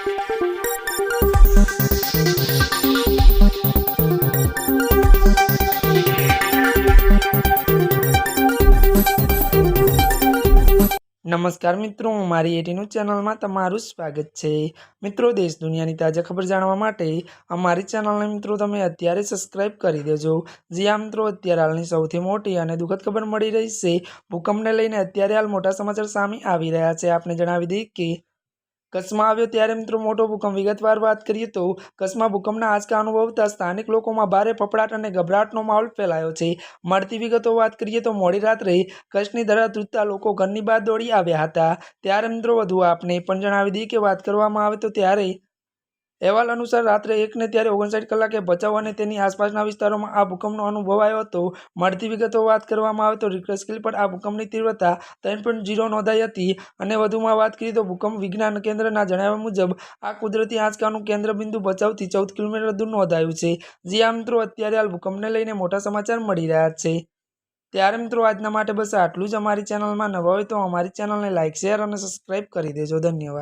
નમસ્કાર મિત્રો, મારી એટીનું ચેનલમાં તમારું સ્વાગત છે। મિત્રો, દેશ દુનિયાની તાજા ખબર જાણવા માટે અમારી ચેનલને મિત્રો તમે અત્યારે સબસ્ક્રાઇબ કરી દેજો। જ્યાં મિત્રો અત્યારે હાલની સૌથી મોટી અને દુઃખદ ખબર મળી રહી છે। ભૂકંપને લઈને અત્યારે હાલ મોટા સમાચાર સામે આવી રહ્યા છે। આપણે જણાવી દઈએ કે કચ્છમાં આવ્યો ત્યારે મિત્રો મોટો ભૂકંપ। વિગતવાર વાત કરીએ તો કચ્છમાં ભૂકંપના આંચકા અનુભવતા સ્થાનિક લોકોમાં ભારે ફફડાટ અને ગભરાટનો માહોલ ફેલાયો છે। મળતી વિગતો વાત કરીએ તો મોડી રાત્રે કચ્છની ધરા ધ્રુજતા લોકો ઘરની બહાર દોડી આવ્યા હતા। ત્યારે મિત્રો વધુ આપને પણ જણાવી દઈએ કે વાત કરવામાં આવે તો ત્યારે અહેવાલ અનુસાર રાત્રે 1 ને ત્યારે 59 કલાકે ભચાઉ અને તેની આસપાસના વિસ્તારોમાં આ ભૂકંપનો અનુભવાયો હતો। મળતી વિગતો વાત કરવામાં આવે તો રિક્ટર સ્કેલ પર આ ભૂકંપની તીવ્રતા 3.0 નોંધાઈ હતી। અને વધુમાં વાત કરીએ તો ભૂકંપ વિજ્ઞાન કેન્દ્રના જણાવ્યા મુજબ આ કુદરતી આંચકાનું કેન્દ્રબિંદુ ભચાઉથી 14 કિલોમીટર દૂર નોંધાયું છે। જ્યાં મિત્રો અત્યારે હાલ ભૂકંપને લઈને મોટા સમાચાર મળી રહ્યા છે। ત્યારે મિત્રો આજના માટે બસ આટલું જ। અમારી ચેનલમાં નવા હોય તો અમારી ચેનલને લાઇક, શેર અને સબસ્ક્રાઇબ કરી દેજો। ધન્યવાદ।